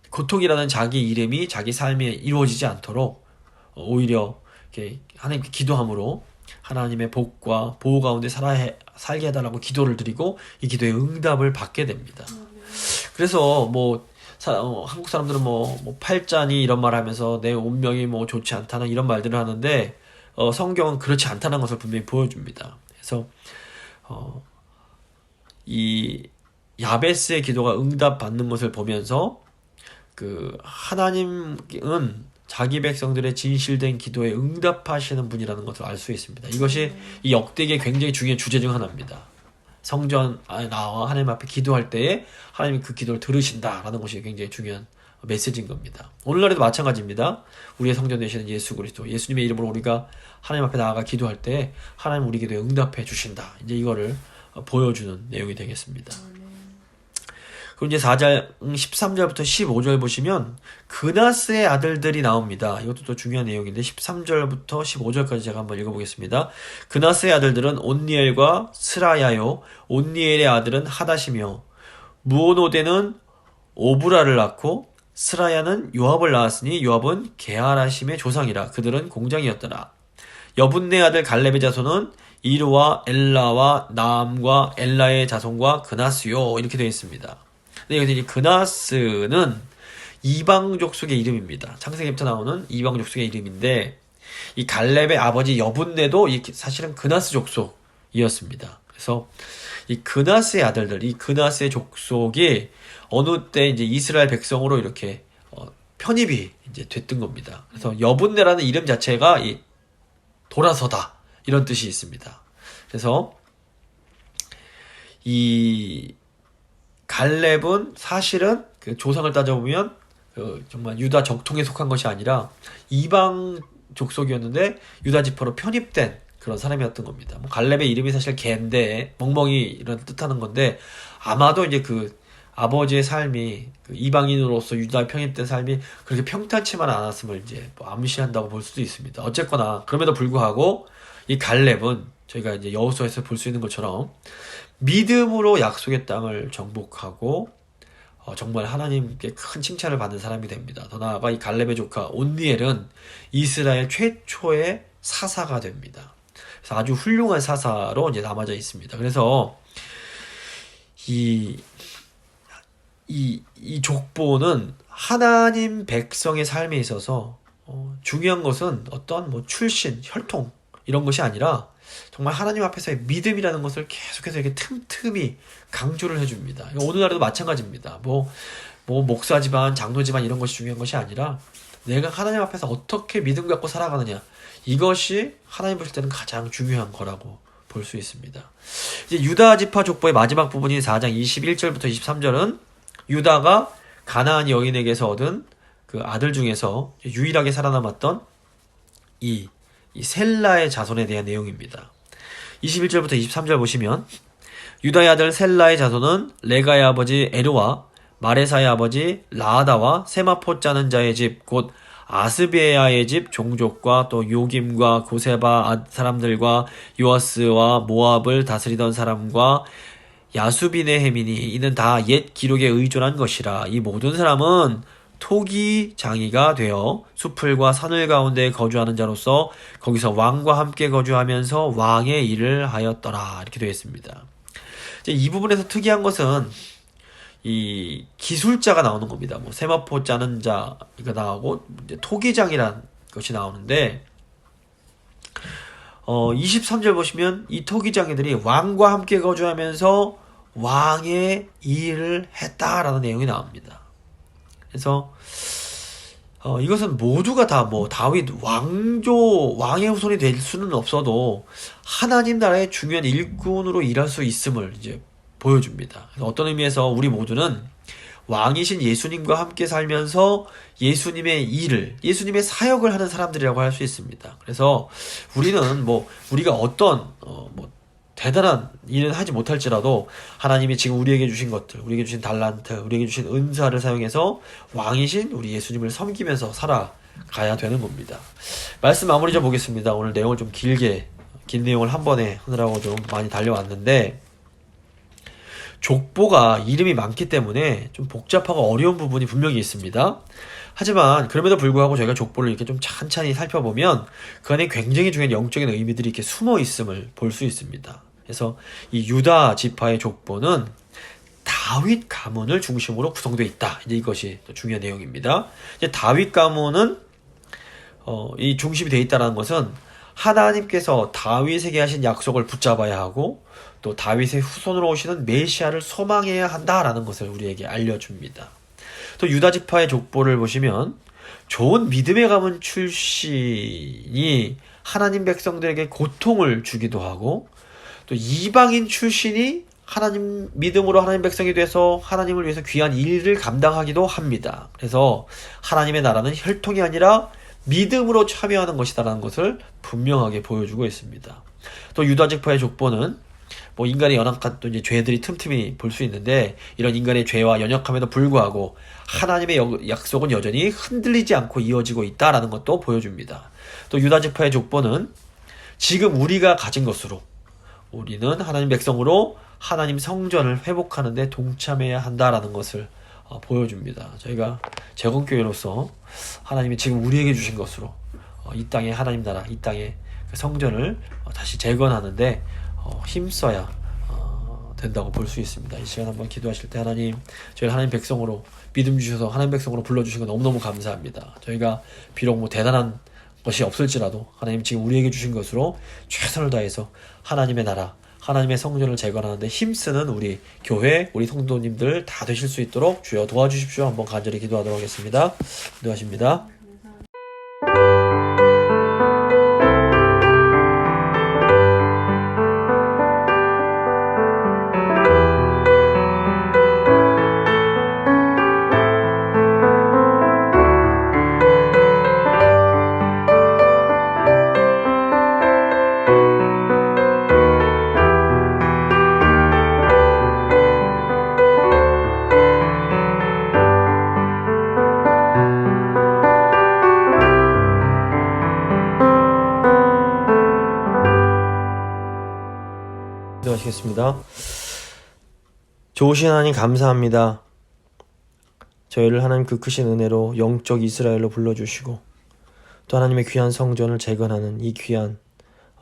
고통이라는 자기 이름이 자기 삶에 이루어지지 않도록 오히려 이렇게 하나님께 기도함으로 하나님의 복과 보호 가운데 살게 해달라고 기도를 드리고 이 기도의 응답을 받게 됩니다. 그래서 한국 사람들은 팔자니 이런 말 하면서 내 운명이 좋지 않다는 이런 말들을 하는데 성경은 그렇지 않다는 것을 분명히 보여줍니다. 그래서 이 야베스의 기도가 응답받는 것을 보면서 그 하나님은 자기 백성들의 진실된 기도에 응답하시는 분이라는 것을 알 수 있습니다. 이것이 이 역대기의 굉장히 중요한 주제 중 하나입니다. 성전 안에 나와 하나님 앞에 기도할 때에 하나님이 그 기도를 들으신다라는 것이 굉장히 중요한 메시지인 겁니다. 오늘날에도 마찬가지입니다. 우리의 성전 되시는 예수 그리스도, 예수님의 이름으로 우리가 하나님 앞에 나아가 기도할 때 하나님 우리 기도에 응답해 주신다. 이제 이거를 보여주는 내용이 되겠습니다. 그리고 이제 4장 13절부터 15절 보시면 그나스의 아들들이 나옵니다. 이것도 또 중요한 내용인데 13절부터 15절까지 제가 한번 읽어보겠습니다. 그나스의 아들들은 온니엘과 스라야요, 온니엘의 아들은 하닷이며 무오노데는 오브라를 낳고 스라야는 요압을 낳았으니 요압은 게하라심의 조상이라. 그들은 공장이었더라. 여분네 아들 갈렙의 자손은 이르와 엘라와 나암과 엘라의 자손과 그나스요, 이렇게 되어 있습니다. 근데 여기 그나스는 이방 족속의 이름입니다. 창세기부터 나오는 이방 족속의 이름인데 이 갈렙의 아버지 여분네도 사실은 그나스 족속이었습니다. 그래서 이 그나스의 아들들, 이 그나스의 족속이 어느 때 이제 이스라엘 백성으로 이렇게 편입이 이제 됐던 겁니다. 그래서 여분네라는 이름 자체가 이 돌아서다 이런 뜻이 있습니다. 그래서 이 갈렙은 사실은 그 조상을 따져보면 정말 유다 적통에 속한 것이 아니라 이방 족속이었는데 유다 지파로 편입된 그런 사람이었던 겁니다. 갈렙의 이름이 사실 개인데 멍멍이 이런 뜻하는 건데 아마도 이제 그 아버지의 삶이 그 이방인으로서 유다에 편입된 삶이 그렇게 평탄치만 않았음을 이제 암시한다고 볼 수도 있습니다. 어쨌거나 그럼에도 불구하고 이 갈렙은 저희가 이제 여호수아에서 볼 수 있는 것처럼 믿음으로 약속의 땅을 정복하고 정말 하나님께 큰 칭찬을 받는 사람이 됩니다. 더 나아가 이 갈렙의 조카 온니엘은 이스라엘 최초의 사사가 됩니다. 그래서 아주 훌륭한 사사로 이제 남아져 있습니다. 그래서 이 족보는 하나님 백성의 삶에 있어서 중요한 것은 어떤 출신, 혈통 이런 것이 아니라 정말 하나님 앞에서의 믿음이라는 것을 계속해서 이렇게 틈틈이 강조를 해줍니다. 오늘날에도 마찬가지입니다. 뭐 목사 집안, 장로 집안 이런 것이 중요한 것이 아니라 내가 하나님 앞에서 어떻게 믿음 갖고 살아가느냐, 이것이 하나님 보실 때는 가장 중요한 거라고 볼 수 있습니다. 이제 유다 지파 족보의 마지막 부분인 4장 21절부터 23절은 유다가 가나안 여인에게서 얻은 그 아들 중에서 유일하게 살아남았던 이 셀라의 자손에 대한 내용입니다. 21절부터 23절 보시면 유다의 아들 셀라의 자손은 레가의 아버지 에르와 마레사의 아버지 라하다와 세마포 짜는 자의 집 곧 아스베야의 집 종족과 또 요김과 고세바 사람들과 요아스와 모압을 다스리던 사람과 야수빈의 해민이 이는 다 옛 기록에 의존한 것이라. 이 모든 사람은 토기 장이가 되어 수풀과 산을 가운데 거주하는 자로서 거기서 왕과 함께 거주하면서 왕의 일을 하였더라. 이렇게 되어 있습니다. 이제 이 부분에서 특이한 것은 이 기술자가 나오는 겁니다. 뭐 세마포 짜는 자가 나오고 이제 토기장이란 것이 나오는데 23절 보시면 이 토기장이들이 왕과 함께 거주하면서 왕의 일을 했다라는 내용이 나옵니다. 그래서 이것은 모두가 다 뭐 다윗 왕의 후손이 될 수는 없어도 하나님 나라의 중요한 일꾼으로 일할 수 있음을 이제 보여줍니다. 어떤 의미에서 우리 모두는 왕이신 예수님과 함께 살면서 예수님의 일을, 예수님의 사역을 하는 사람들이라고 할 수 있습니다. 그래서 우리는 우리가 어떤 대단한 일은 하지 못할지라도 하나님이 지금 우리에게 주신 것들, 우리에게 주신 달란트, 우리에게 주신 은사를 사용해서 왕이신 우리 예수님을 섬기면서 살아가야 되는 겁니다. 말씀 마무리 좀 보겠습니다. 오늘 내용을 좀 긴 내용을 한 번에 하느라고 좀 많이 달려왔는데, 족보가 이름이 많기 때문에 좀 복잡하고 어려운 부분이 분명히 있습니다. 하지만 그럼에도 불구하고 저희가 족보를 이렇게 좀 찬찬히 살펴보면 그 안에 굉장히 중요한 영적인 의미들이 이렇게 숨어 있음을 볼 수 있습니다. 그래서 이 유다 지파의 족보는 다윗 가문을 중심으로 구성되어 있다. 이제 이것이 중요한 내용입니다. 이제 다윗 가문은 이 중심이 되어 있다는 것은 하나님께서 다윗에게 하신 약속을 붙잡아야 하고 또 다윗의 후손으로 오시는 메시아를 소망해야 한다라는 것을 우리에게 알려줍니다. 또 유다 지파의 족보를 보시면 좋은 믿음의 가문 출신이 하나님 백성들에게 고통을 주기도 하고 또 이방인 출신이 하나님 믿음으로 하나님 백성이 돼서 하나님을 위해서 귀한 일을 감당하기도 합니다. 그래서 하나님의 나라는 혈통이 아니라 믿음으로 참여하는 것이다라는 것을 분명하게 보여주고 있습니다. 또 유다 지파의 족보는 인간의 연약한 또 이제 죄들이 틈틈이 볼 수 있는데 이런 인간의 죄와 연약함에도 불구하고 하나님의 약속은 여전히 흔들리지 않고 이어지고 있다라는 것도 보여줍니다. 또 유다 지파의 족보는 지금 우리가 가진 것으로 우리는 하나님 백성으로 하나님 성전을 회복하는 데 동참해야 한다라는 것을 보여줍니다. 저희가 재건교회로서 하나님이 지금 우리에게 주신 것으로 이 땅의 하나님 나라, 이 땅의 성전을 다시 재건하는데 힘써야 된다고 볼 수 있습니다. 이 시간 한번 기도하실 때 하나님, 저희 하나님 백성으로 믿음 주셔서 하나님 백성으로 불러주신 거 너무너무 감사합니다. 저희가 비록 대단한 것이 없을지라도 하나님 지금 우리에게 주신 것으로 최선을 다해서 하나님의 나라, 하나님의 성전을 재건하는데 힘쓰는 우리 교회, 우리 성도님들 다 되실 수 있도록 주여 도와주십시오. 한번 간절히 기도하도록 하겠습니다. 기도하십니다. 기도하시겠습니다. 좋으신 하나님 감사합니다. 저희를 하나님 그 크신 은혜로 영적 이스라엘로 불러주시고 또 하나님의 귀한 성전을 재건하는 이 귀한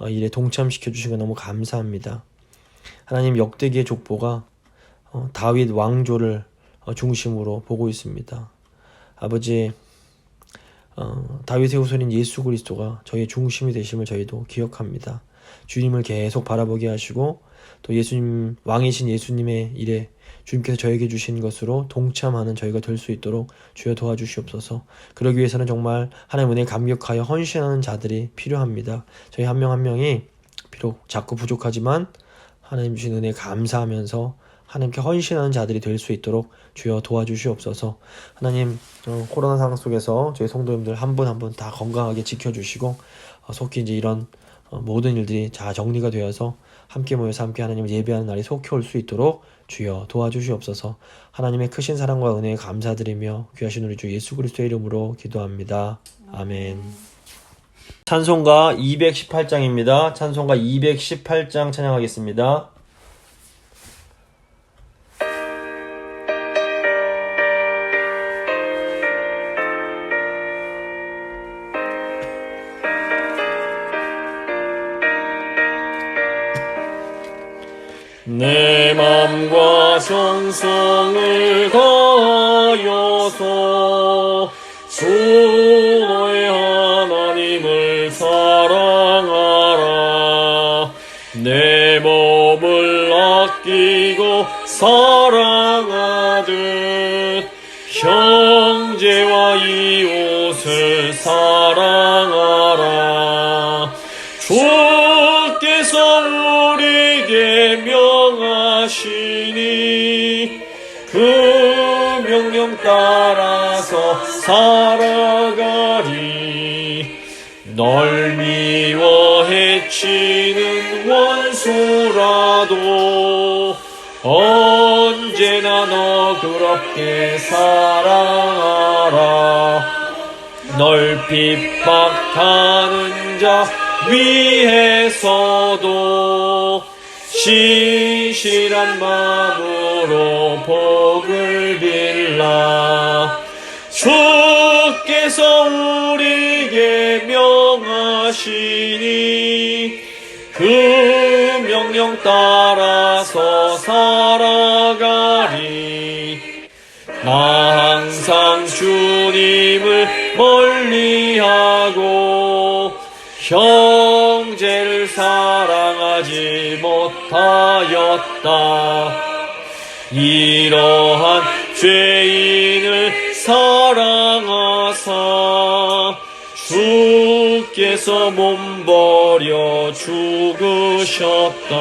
일에 동참시켜 주신 거 너무 감사합니다. 하나님 역대기의 족보가 다윗 왕조를 중심으로 보고 있습니다. 아버지, 다윗의 후손인 예수 그리스도가 저희의 중심이 되심을 저희도 기억합니다. 주님을 계속 바라보게 하시고 또 예수님, 왕이신 예수님의 일에 주님께서 저에게 주신 것으로 동참하는 저희가 될 수 있도록 주여 도와주시옵소서. 그러기 위해서는 정말 하나님 은혜에 감격하여 헌신하는 자들이 필요합니다. 저희 한 명 한 명이 비록 작고 부족하지만 하나님 주신 은혜에 감사하면서 하나님께 헌신하는 자들이 될 수 있도록 주여 도와주시옵소서. 하나님, 코로나 상황 속에서 저희 성도님들 한 분 한 분 다 건강하게 지켜주시고 속히 이제 이런 모든 일들이 다 정리가 되어서 함께 모여서 함께 하나님을 예배하는 날이 속히 올 수 있도록 주여 도와주시옵소서. 하나님의 크신 사랑과 은혜에 감사드리며 귀하신 우리 주 예수 그리스도의 이름으로 기도합니다. 아멘. 찬송가 218장입니다. 찬송가 218장 찬양하겠습니다. 내 맘과 정성을 다하여서 주 너의 하나님을 사랑하라. 내 몸을 아끼고 사랑하듯 형제와 이웃을 사랑하라. 주께서 우리에게 명하시니 그 명령 따라서 살아가리. 널 미워 해치는 원수라도 언제나 너그럽게 사랑하라. 널 핍박하는 자 위에서도 신실한 마음으로 복을 빌라. 주께서 우리에게 명하시니 그 명령 따라서 살아가리. 나 항상 주님을 멀리하고 형제를 사랑하지 못하였다. 이러한 죄인을 사랑하사 주께서 몸버려 죽으셨다.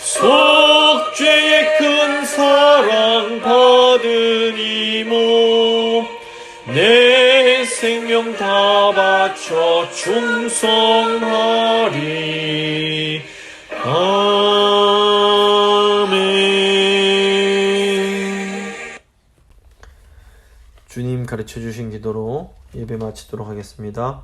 속죄의 큰 사랑 받으니모 내 생명 다 바쳐 충성하리. 아멘. 주님 가르쳐 주신 기도로 예배 마치도록 하겠습니다.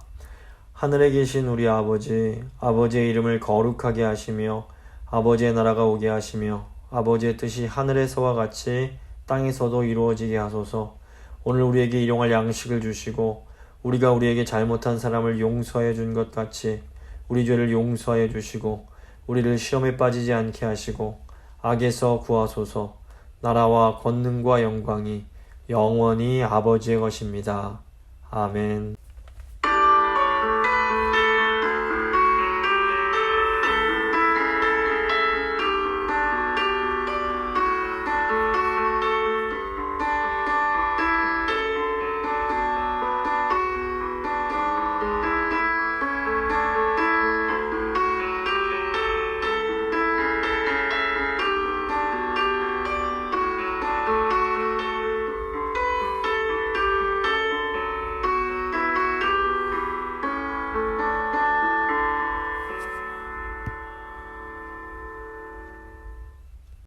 하늘에 계신 우리 아버지, 아버지의 이름을 거룩하게 하시며 아버지의 나라가 오게 하시며 아버지의 뜻이 하늘에서와 같이 땅에서도 이루어지게 하소서. 오늘 우리에게 일용할 양식을 주시고 우리가 우리에게 잘못한 사람을 용서해 준 것 같이 우리 죄를 용서해 주시고 우리를 시험에 빠지지 않게 하시고 악에서 구하소서. 나라와 권능과 영광이 영원히 아버지의 것입니다. 아멘.